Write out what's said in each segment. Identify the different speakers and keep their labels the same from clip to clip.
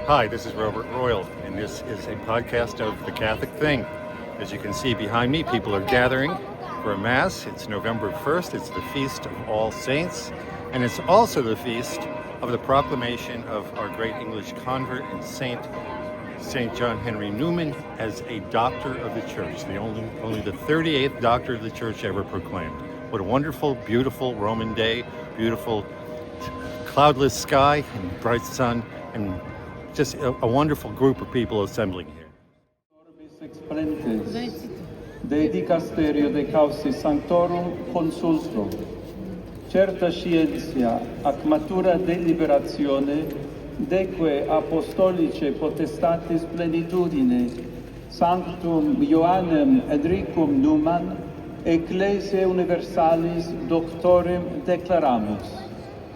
Speaker 1: Hi, this is Robert Royal, and this is a podcast of The Catholic Thing. As you can see behind me, people are gathering for a Mass. It's November 1st. It's the Feast of All Saints, and it's also the feast of the proclamation of our great English convert and Saint John Henry Newman as a doctor of the Church, only the 38th doctor of the Church ever proclaimed. What a wonderful, beautiful Roman day, beautiful cloudless sky and bright sun, and just a wonderful group of people assembling here.
Speaker 2: De dicasterio de causi sanctorum consultum, certa scientia ac matura deliberazione, deque apostolice potestatis plenitudine, sanctum Ioannem Henricum Newman, Ecclesiae Universalis Doctorem declaramus,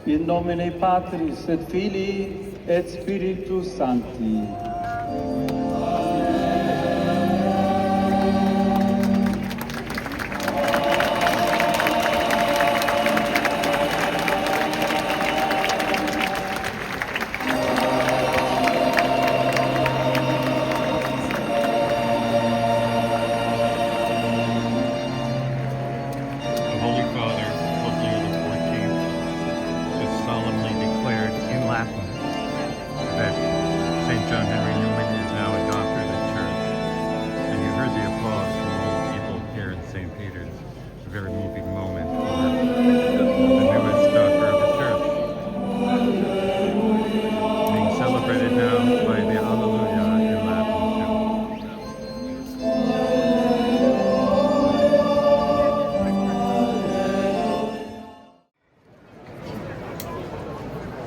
Speaker 2: in nomine Patris et Filii et Spiritus Sancti.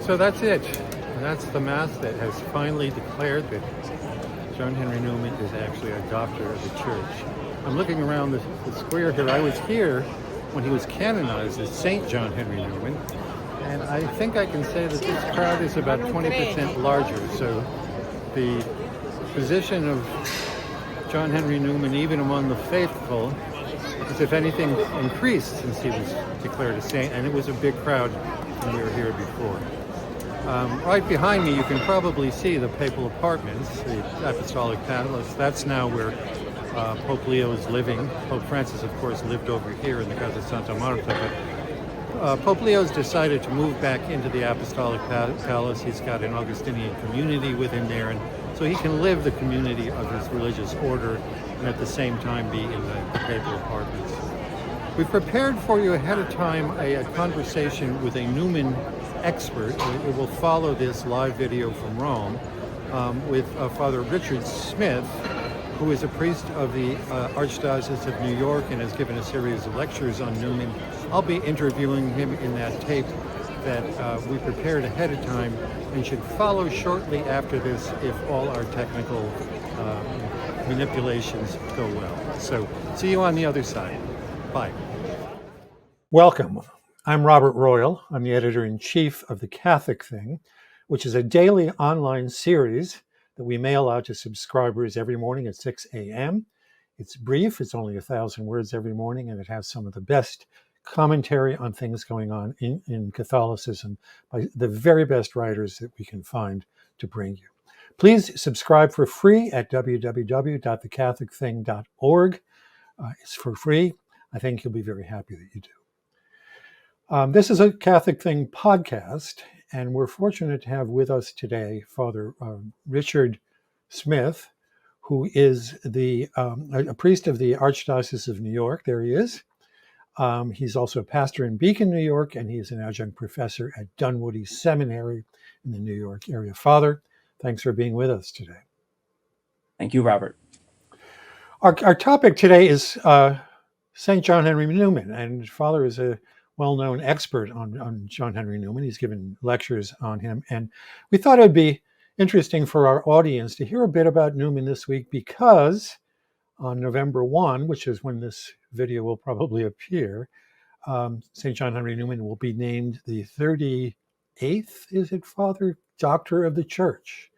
Speaker 1: So that's it. That's the Mass that has finally declared that John Henry Newman is actually a doctor of the Church. I'm looking around the square here. I was here when he was canonized as Saint John Henry Newman, and I think I can say that this crowd is about 20% larger. So the position of John Henry Newman, even among the faithful, is, if anything, increased since he was declared a saint, and it was a big crowd when we were here before. Right behind me, you can probably see the papal apartments, the Apostolic Palace. That's now where Pope Leo is living. Pope Francis, of course, lived over here in the Casa Santa Marta, but Pope Leo's decided to move back into the Apostolic Palace. He's got an Augustinian community with him there, and so he can live the community of his religious order and at the same time be in the papal apartments. We've prepared for you ahead of time a conversation with a Newman expert. It will follow this live video from Rome with Father Richard Smith, who is a priest of the Archdiocese of New York and has given a series of lectures on Newman. I'll be interviewing him in that tape that we prepared ahead of time and should follow shortly after this if all our technical manipulations go well. So see you on the other side. Bye. Welcome. I'm Robert Royal. I'm the editor-in-chief of The Catholic Thing, which is a daily online series that we mail out to subscribers every morning at 6 a.m. It's brief. It's only 1,000 words every morning, and it has some of the best commentary on things going on in Catholicism by the very best writers that we can find to bring you. Please subscribe for free at www.thecatholicthing.org. It's for free. I think you'll be very happy that you do. This is a Catholic Thing podcast, and we're fortunate to have with us today Father Richard Smith, who is a priest of the Archdiocese of New York. There he is. He's also a pastor in Beacon, New York, and he's an adjunct professor at Dunwoody Seminary in the New York area. Father, thanks for being with us today.
Speaker 3: Thank you, Robert.
Speaker 1: Our topic today is St. John Henry Newman, and Father is a well-known expert on John Henry Newman. He's given lectures on him, and we thought it would be interesting for our audience to hear a bit about Newman this week, because on November 1, which is when this video will probably appear, St. John Henry Newman will be named the 38th, is it, Father, Doctor of the Church.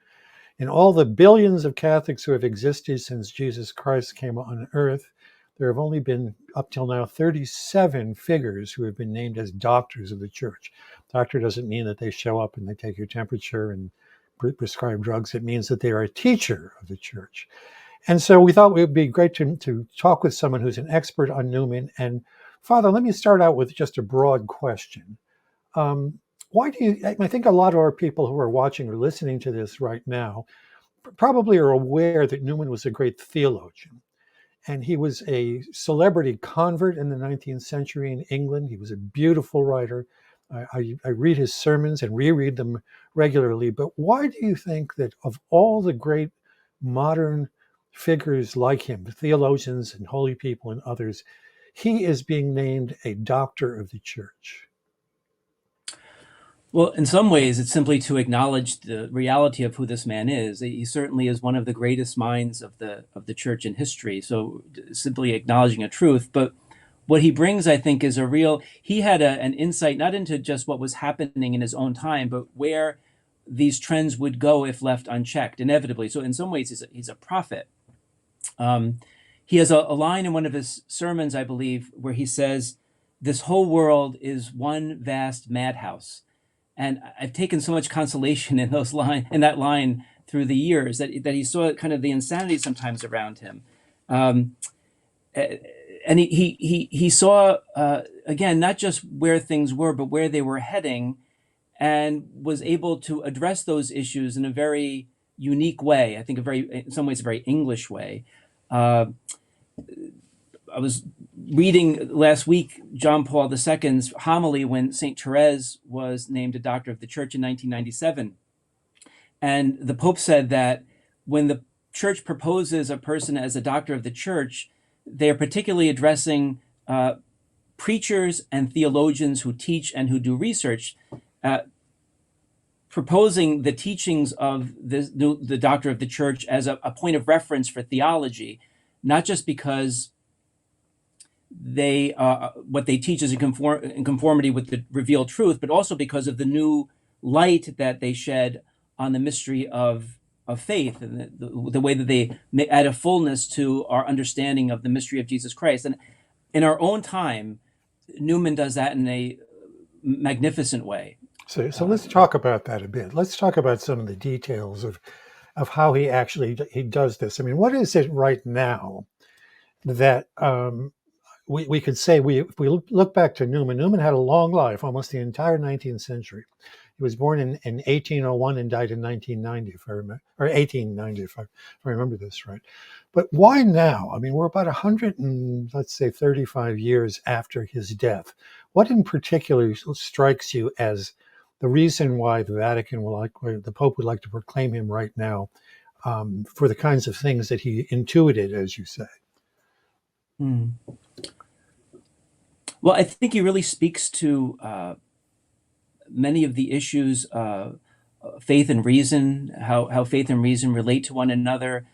Speaker 1: In all the billions of Catholics who have existed since Jesus Christ came on earth, there have only been, up till now, 37 figures who have been named as doctors of the Church. Doctor doesn't mean that they show up and they take your temperature and prescribe drugs. It means that they are a teacher of the church. And so we thought it would be great to talk with someone who's an expert on Newman. And Father, let me start out with just a broad question. Why do you, I think a lot of our people who are watching or listening to this right now probably are aware that Newman was a great theologian. And he was a celebrity convert in the 19th century in England. He was a beautiful writer. I read his sermons and reread them regularly. But why do you think that of all the great modern figures like him, theologians and holy people and others, he is being named a doctor of the church?
Speaker 3: Well, in some ways, it's simply to acknowledge the reality of who this man is. He certainly is one of the greatest minds of the church in history. So simply acknowledging a truth. But what he brings, I think, is he had an insight not into just what was happening in his own time, but where these trends would go if left unchecked, inevitably. So in some ways, he's a prophet. He has a line in one of his sermons, I believe, where he says, "This whole world is one vast madhouse." And I've taken so much consolation in that line through the years that he saw kind of the insanity sometimes around him, and he saw again not just where things were but where they were heading, and was able to address those issues in a very unique way. I think in some ways a very English way. I was reading last week John Paul II's homily when St. Therese was named a doctor of the church in 1997. And the Pope said that when the church proposes a person as a doctor of the church, they are particularly addressing preachers and theologians who teach and who do research, proposing the teachings of the doctor of the church as a point of reference for theology, not just because what they teach is in conformity with the revealed truth, but also because of the new light that they shed on the mystery of faith, and the way that they add a fullness to our understanding of the mystery of Jesus Christ. And in our own time, Newman does that in a magnificent way.
Speaker 1: So let's talk about that a bit. Let's talk about some of the details of how he does this. I mean, what is it right now that we could say, if we look back to Newman had a long life, almost the entire 19th century. He was born in 1801 and died in 1990, if I remember, or 1890, if I remember this right. But why now? I mean, we're about 35 years after his death. What in particular strikes you as the reason why the Pope would like to proclaim him right now, for the kinds of things that he intuited, as you say?
Speaker 3: Well, I think he really speaks to many of the issues of faith and reason, how faith and reason relate to one another,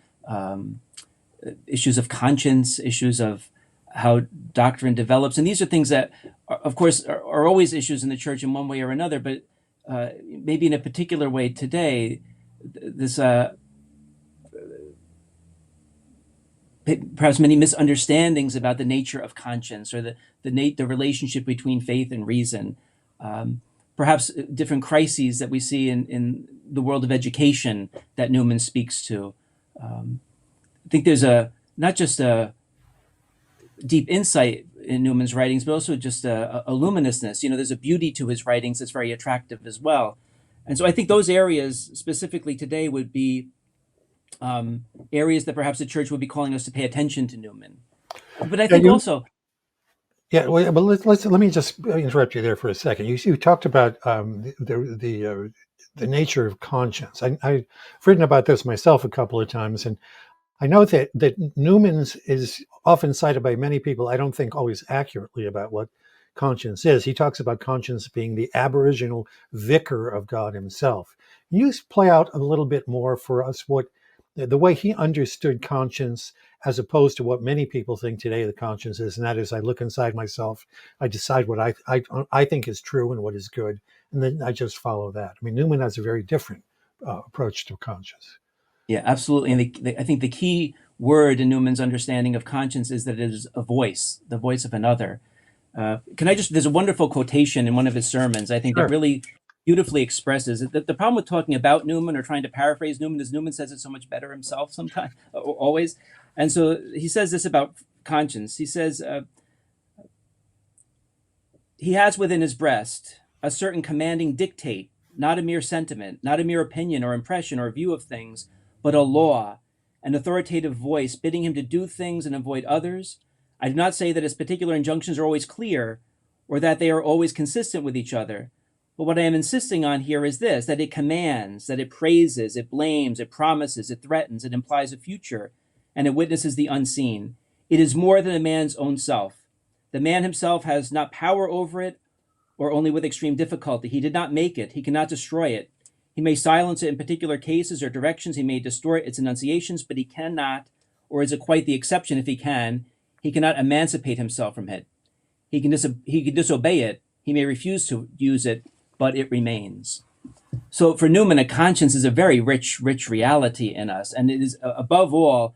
Speaker 3: issues of conscience, issues of how doctrine develops. And these are things that, of course, are always issues in the church in one way or another, but maybe in a particular way today, this perhaps many misunderstandings about the nature of conscience, or the relationship between faith and reason. Perhaps different crises that we see in the world of education that Newman speaks to. I think there's not just a deep insight in Newman's writings, but also just a luminousness. There's a beauty to his writings that's very attractive as well. And so I think those areas specifically today would be areas that perhaps the church would be calling us to pay attention to Newman. But I think
Speaker 1: Yeah, well, let me just interrupt you there for a second. You talked about the nature of conscience. I've written about this myself a couple of times, and I know that Newman's is often cited by many people, I don't think always accurately, about what conscience is. He talks about conscience being the aboriginal vicar of God himself. Can you play out a little bit more for us what the way he understood conscience, as opposed to what many people think today the conscience is, and that is, I look inside myself, I decide what I think is true and what is good, and then I just follow that. I mean, Newman has a very different approach to conscience.
Speaker 3: Yeah, absolutely. And I think the key word in Newman's understanding of conscience is that it is a voice, the voice of another. There's a wonderful quotation in one of his sermons, I think,
Speaker 1: Sure.
Speaker 3: that really beautifully expresses it. The problem with talking about Newman or trying to paraphrase Newman is Newman says it so much better himself sometimes, always. And so he says this about conscience. He says, he has within his breast a certain commanding dictate, not a mere sentiment, not a mere opinion or impression or view of things, but a law, an authoritative voice bidding him to do things and avoid others. I do not say that his particular injunctions are always clear or that they are always consistent with each other. But what I am insisting on here is this, that it commands, that it praises, it blames, it promises, it threatens, it implies a future, and it witnesses the unseen. It is more than a man's own self. The man himself has not power over it, or only with extreme difficulty. He did not make it. He cannot destroy it. He may silence it in particular cases or directions. He may distort its enunciations, but he cannot, or is it quite the exception if he cannot emancipate himself from it. He can disobey it. He may refuse to use it, but it remains. So for Newman, a conscience is a very rich reality in us. And it is, above all,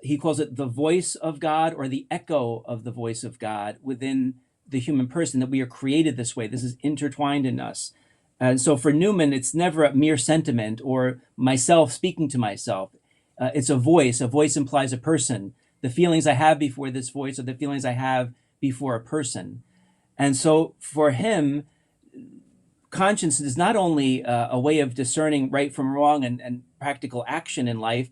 Speaker 3: he calls it the voice of God, or the echo of the voice of God within the human person, that we are created this way. This is intertwined in us. And so for Newman, it's never a mere sentiment or myself speaking to myself. It's a voice. A voice implies a person. The feelings I have before this voice are the feelings I have before a person. And so for him, conscience is not only a way of discerning right from wrong and practical action in life,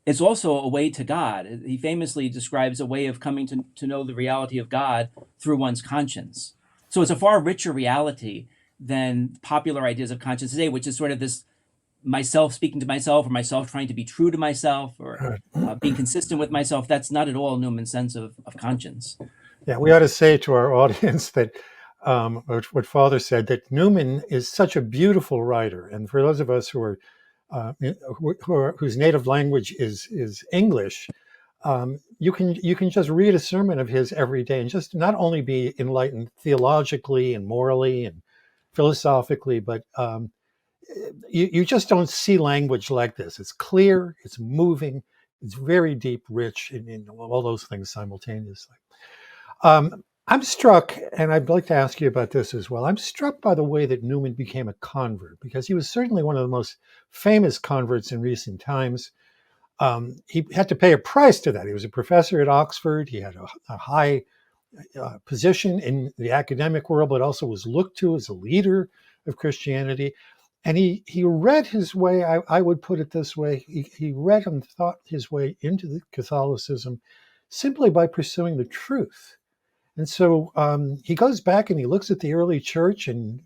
Speaker 3: it's also a way to God. He famously describes a way of coming to know the reality of God through one's conscience. So it's a far richer reality than popular ideas of conscience today, which is sort of this myself speaking to myself, or myself trying to be true to myself, or being consistent with myself. That's not at all Newman's sense of conscience.
Speaker 1: Yeah, we ought to say to our audience that what Father said, that Newman is such a beautiful writer. And for those of us who are whose native language is English, you can just read a sermon of his every day and just not only be enlightened theologically and morally and philosophically, but you just don't see language like this. It's clear, it's moving, it's very deep, rich, in all those things simultaneously. I'm struck, and I'd like to ask you about this as well. I'm struck by the way that Newman became a convert, because he was certainly one of the most famous converts in recent times. He had to pay a price to that. He was a professor at Oxford. He had a high position in the academic world, but also was looked to as a leader of Christianity. And he read his way, I would put it this way, he read and thought his way into the Catholicism simply by pursuing the truth. And so he goes back and he looks at the early church, and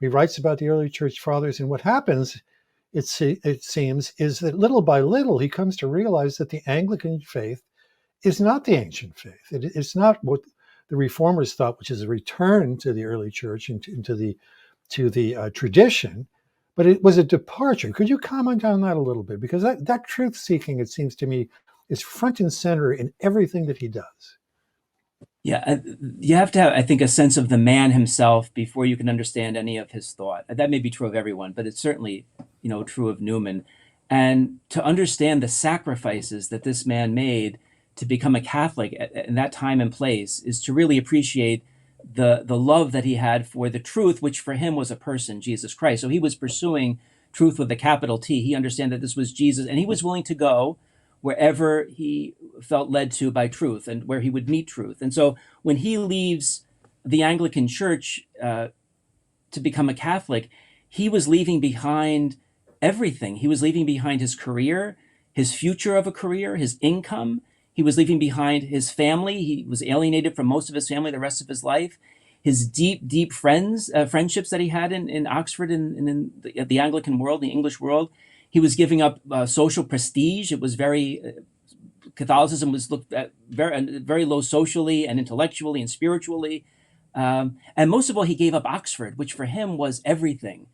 Speaker 1: he writes about the early church fathers. And what happens, it seems, is that little by little he comes to realize that the Anglican faith is not the ancient faith. It's not what the reformers thought, which is a return to the early church and to the tradition, but it was a departure. Could you comment on that a little bit? Because that truth seeking, it seems to me, is front and center in everything that he does.
Speaker 3: Yeah, you have to have, I think, a sense of the man himself before you can understand any of his thought. That may be true of everyone, but it's certainly, true of Newman. And to understand the sacrifices that this man made to become a Catholic in that time and place is to really appreciate the love that he had for the truth, which for him was a person, Jesus Christ. So he was pursuing truth with a capital T. He understood that this was Jesus, and he was willing to go wherever he felt led to by truth and where he would meet truth. And so when he leaves the Anglican Church to become a Catholic, he was leaving behind everything. He was leaving behind his career, his future of a career, his income. He was leaving behind his family. He was alienated from most of his family the rest of his life. His deep friendships that he had in Oxford and in the Anglican world, the English world. He was giving up social prestige. It was Catholicism was looked at very low socially and intellectually and spiritually. And most of all, he gave up Oxford, which for him was everything.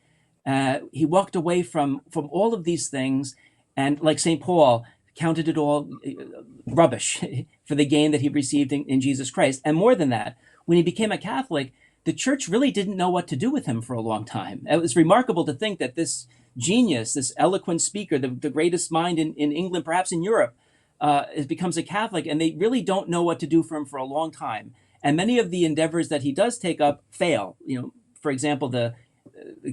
Speaker 3: He walked away from all of these things, and like St. Paul, counted it all rubbish for the gain that he received in Jesus Christ. And more than that, when he became a Catholic, the church really didn't know what to do with him for a long time. It was remarkable to think that this genius, this eloquent speaker, the greatest mind in England, perhaps in Europe, becomes a Catholic, and they really don't know what to do for him for a long time. And many of the endeavors that he does take up fail. For example, the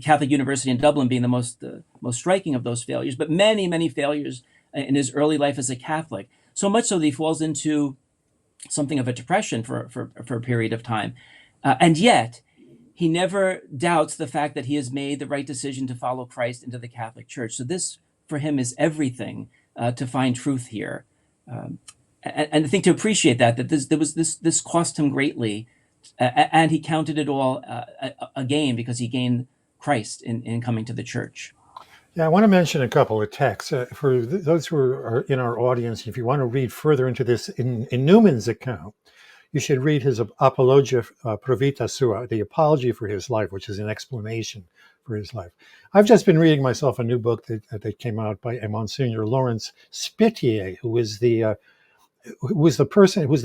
Speaker 3: Catholic University in Dublin being the most striking of those failures, but many failures in his early life as a Catholic. So much so that he falls into something of a depression for a period of time, and yet he never doubts the fact that he has made the right decision to follow Christ into the Catholic Church. So this, for him, is everything to find truth here, and I think to appreciate that this cost him greatly, and he counted it all a gain because he gained Christ in coming to the Church.
Speaker 1: Yeah, I want to mention a couple of texts for those who are in our audience. If you want to read further into this in Newman's account, you should read his Apologia Pro Vita Sua, the apology for his life, which is an explanation for his life. I've just been reading myself a new book that came out by Monsignor Lawrence Spittier, who was the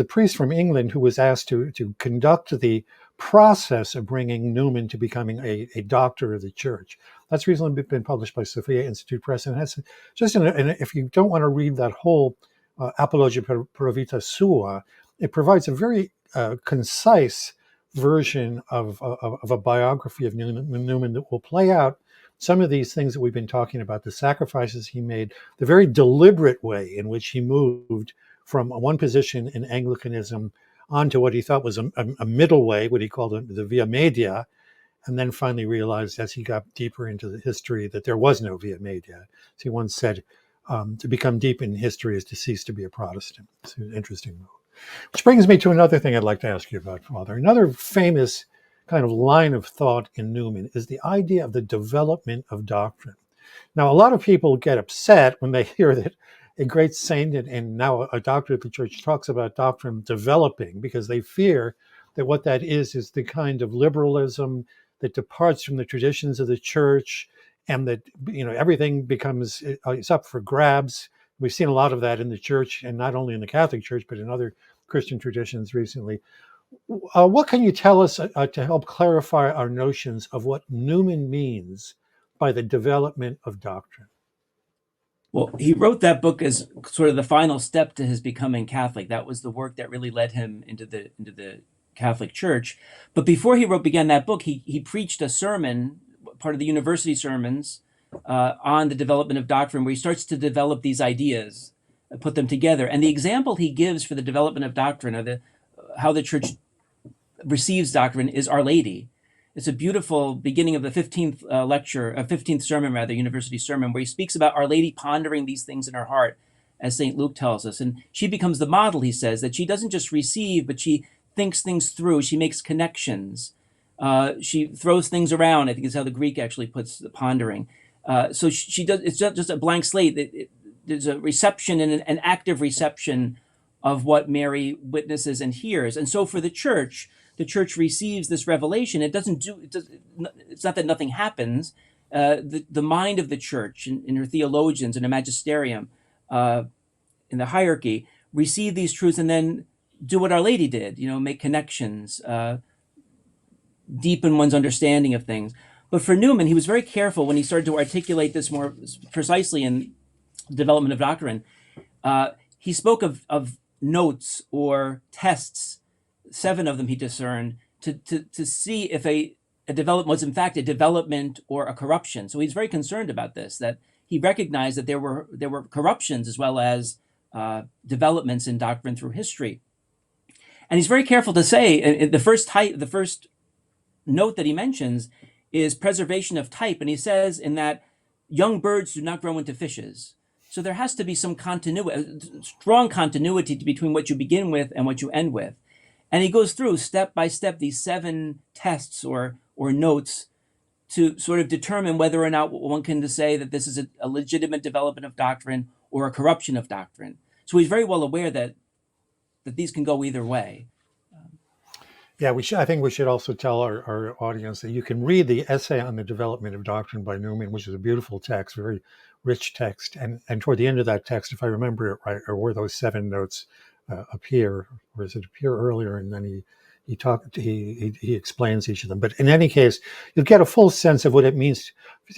Speaker 1: priest from England who was asked to conduct the process of bringing Newman to becoming a doctor of the Church. That's recently been published by Sophia Institute Press, and has just if you don't want to read that whole Apologia Pro Vita Sua, it provides a very concise version of a biography of Newman that will play out some of these things that we've been talking about, the sacrifices he made, the very deliberate way in which he moved from one position in Anglicanism onto what he thought was a middle way, what he called the via media, and then finally realized as he got deeper into the history that there was no via media. As he once said, to become deep in history is to cease to be a Protestant. It's an interesting move. Which brings me to another thing I'd like to ask you about, Father. Another famous kind of line of thought in Newman is the idea of the development of doctrine. Now, a lot of people get upset when they hear that a great saint and now a doctor of the Church talks about doctrine developing, because they fear that what that is the kind of liberalism that departs from the traditions of the Church, and that everything becomes it's up for grabs. We've seen a lot of that in the Church, and not only in the Catholic Church, but in other Christian traditions recently. What can you tell us to help clarify our notions of what Newman means by the development of doctrine?
Speaker 3: Well, he wrote that book as sort of the final step to his becoming Catholic. That was the work that really led him into the Catholic Church. But before he began that book, he preached a sermon, part of the university sermons, on the development of doctrine, where he starts to develop these ideas, put them together. And the example he gives for the development of doctrine, or how the Church receives doctrine, is Our Lady. It's a beautiful beginning of the 15th sermon, university sermon, where he speaks about Our Lady pondering these things in her heart, as St. Luke tells us. And she becomes the model, he says, that she doesn't just receive, but she thinks things through. She makes connections. She throws things around, I think is how the Greek actually puts the pondering. So she does. It's not just a blank slate. There's a reception and an active reception of what Mary witnesses and hears. And so for the Church receives this revelation. It's not that nothing happens. The mind of the Church, in her theologians and her magisterium, in the hierarchy, receive these truths and then do what Our Lady did. Make connections, deepen one's understanding of things. But for Newman, he was very careful when he started to articulate this more precisely in development of doctrine. He spoke of notes or tests, 7 of them he discerned, to see if a development was in fact a development or a corruption. So he's very concerned about this, that he recognized that there were corruptions as well as developments in doctrine through history. And he's very careful to say, the first note that he mentions is preservation of type. And he says in that young birds do not grow into fishes. So there has to be some continuity, strong continuity between what you begin with and what you end with. And he goes through step by step these 7 tests or notes to sort of determine whether or not one can say that this is a legitimate development of doctrine or a corruption of doctrine. So he's very well aware that these can go either way.
Speaker 1: Yeah, I think we should also tell our audience that you can read the essay on the development of doctrine by Newman, which is a beautiful text, very rich text. And toward the end of that text, if I remember it right, or where those 7 notes appear, or does it appear earlier? And then he explains each of them. But in any case, you'll get a full sense of what it means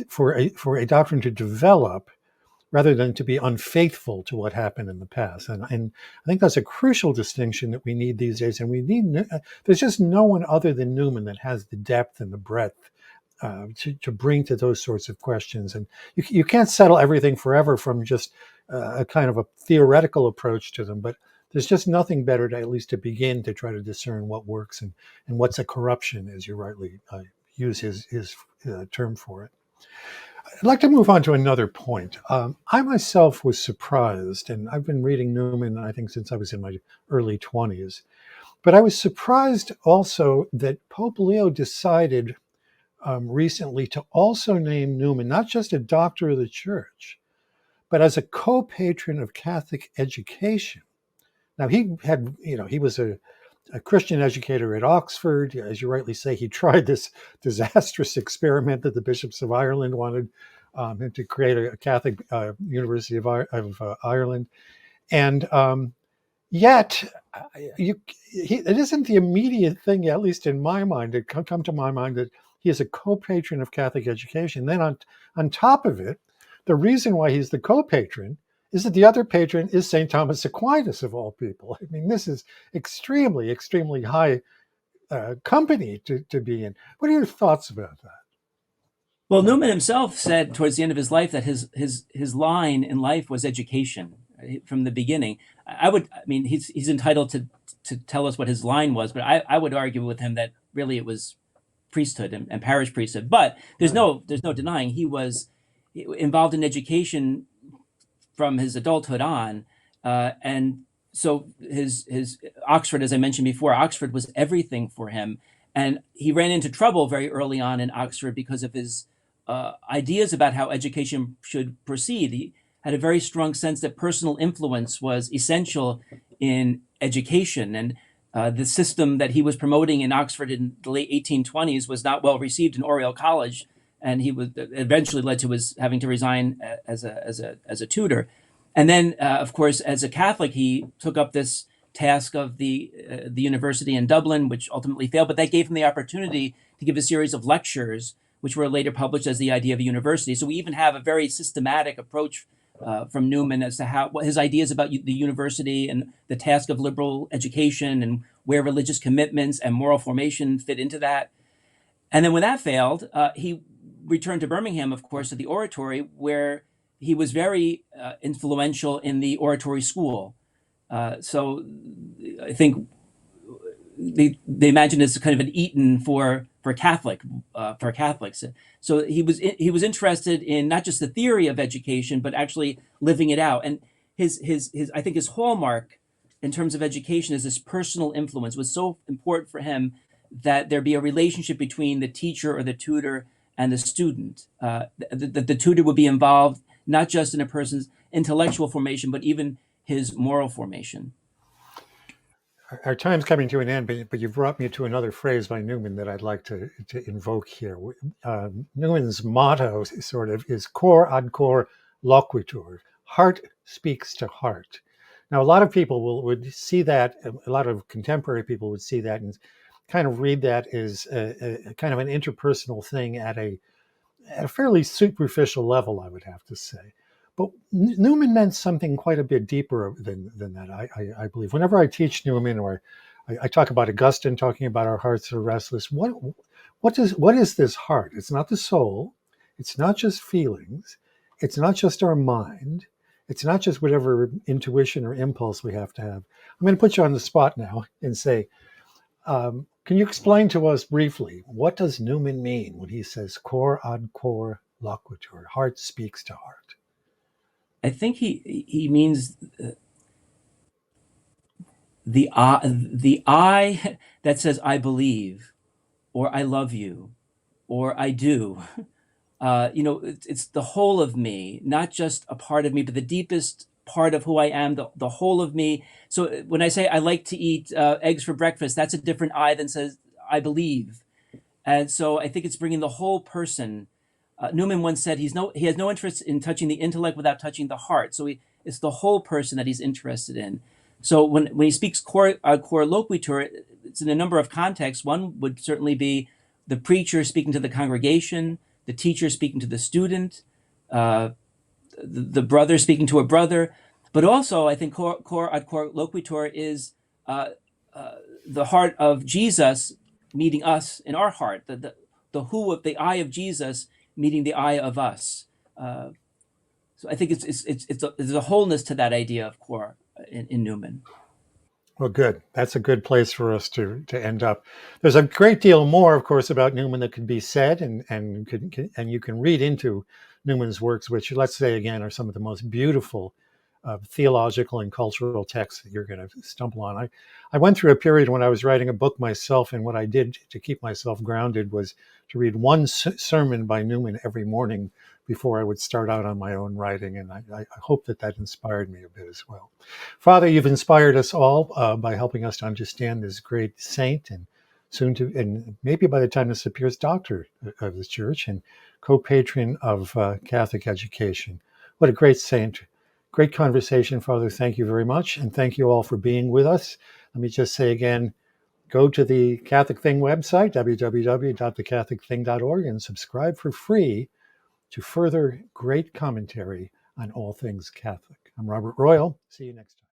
Speaker 1: for a doctrine to develop, rather than to be unfaithful to what happened in the past. And I think that's a crucial distinction that we need these days. And there's just no one other than Newman that has the depth and the breadth
Speaker 4: to bring to those sorts of questions. And you can't settle everything forever from just a kind of a theoretical approach to them, but there's just nothing better to at least to begin to try to discern what works and what's a corruption, as you rightly use his term for it. I'd like to move on to another point. I myself was surprised, and I've been reading Newman, I think, since I was in my early 20s, but I was surprised also that Pope Leo decided recently to also name Newman not just a doctor of the church, but as a co-patron of Catholic education. Now he was a Christian educator at Oxford. As you rightly say, he tried this disastrous experiment that the bishops of Ireland wanted him to create a Catholic University of Ireland. And yet, it isn't the immediate thing, at least in my mind, it come to my mind that he is a co-patron of Catholic education. Then on top of it, the reason why he's the co-patron is that the other patron is St. Thomas Aquinas, of all people. I mean, this is extremely, extremely high company to be in. What are your thoughts about that?
Speaker 3: Well, Newman himself said towards the end of his life that his line in life was education from the beginning. I mean, he's entitled to tell us what his line was, but I would argue with him that really it was priesthood and parish priesthood. But there's no denying he was involved in education from his adulthood on, and so his Oxford, as I mentioned before, Oxford was everything for him, and he ran into trouble very early on in Oxford because of his ideas about how education should proceed. He had a very strong sense that personal influence was essential in education, and the system that he was promoting in Oxford in the late 1820s was not well received in Oriel College, and he was eventually led to his having to resign as a tutor. And then, of course, as a Catholic, he took up this task of the university in Dublin, which ultimately failed. But that gave him the opportunity to give a series of lectures, which were later published as the idea of a university. So we even have a very systematic approach from Newman as to what his ideas about the university and the task of liberal education and where religious commitments and moral formation fit into that. And then when that failed, he returned to Birmingham, of course, to the oratory, where he was very influential in the oratory school. So I think they imagine it's kind of an Eton for Catholics. So he was interested in not just the theory of education, but actually living it out. And his I think his hallmark in terms of education is this personal influence was so important for him that there be a relationship between the teacher or the tutor and the student. The tutor would be involved not just in a person's intellectual formation, but even his moral formation.
Speaker 4: Our time's coming to an end, but you've brought me to another phrase by Newman that I'd like to invoke here. Newman's motto sort of is cor ad cor loquitur. Heart speaks to heart. Now, a lot of people would see that, a lot of contemporary people would see that and kind of read that as a kind of an interpersonal thing at a fairly superficial level, I would have to say. But Newman meant something quite a bit deeper than that, I believe. Whenever I teach Newman or I talk about Augustine talking about our hearts are restless, what is this heart? It's not the soul. It's not just feelings. It's not just our mind. It's not just whatever intuition or impulse we have to have. I'm going to put you on the spot now and say, can you explain to us briefly, what does Newman mean when he says cor ad cor loquitur, heart speaks to heart?
Speaker 3: I think he means the I that says I believe, or I love you, or I do. It's the whole of me, not just a part of me, but the deepest part of who I am, the whole of me. So when I say I like to eat eggs for breakfast, that's a different I than says I believe. And so I think it's bringing the whole person. Newman once said he has no interest in touching the intellect without touching the heart. So it's the whole person that he's interested in. So when he speaks cor loquitur, it's in a number of contexts. One would certainly be the preacher speaking to the congregation, the teacher speaking to the student, the brother speaking to a brother. But also, I think cor ad cor loquitur is the heart of Jesus meeting us in our heart, the the who of the I of Jesus meeting the I of us. So I think there's a wholeness to that idea of core in Newman.
Speaker 4: Well, good. That's a good place for us to end up. There's a great deal more, of course, about Newman that could be said, and you can read into Newman's works, which, let's say again, are some of the most beautiful theological and cultural texts that you're going to stumble on. I went through a period when I was writing a book myself, and what I did to keep myself grounded was to read one sermon by Newman every morning before I would start out on my own writing, and I hope that inspired me a bit as well. Father, you've inspired us all by helping us to understand this great saint, and and maybe by the time this appears, doctor of the church and co-patron of Catholic education. What a great saint. Great conversation, Father. Thank you very much. And thank you all for being with us. Let me just say again, go to the Catholic Thing website, www.thecatholicthing.org, and subscribe for free to further great commentary on all things Catholic. I'm Robert Royal. See you next time.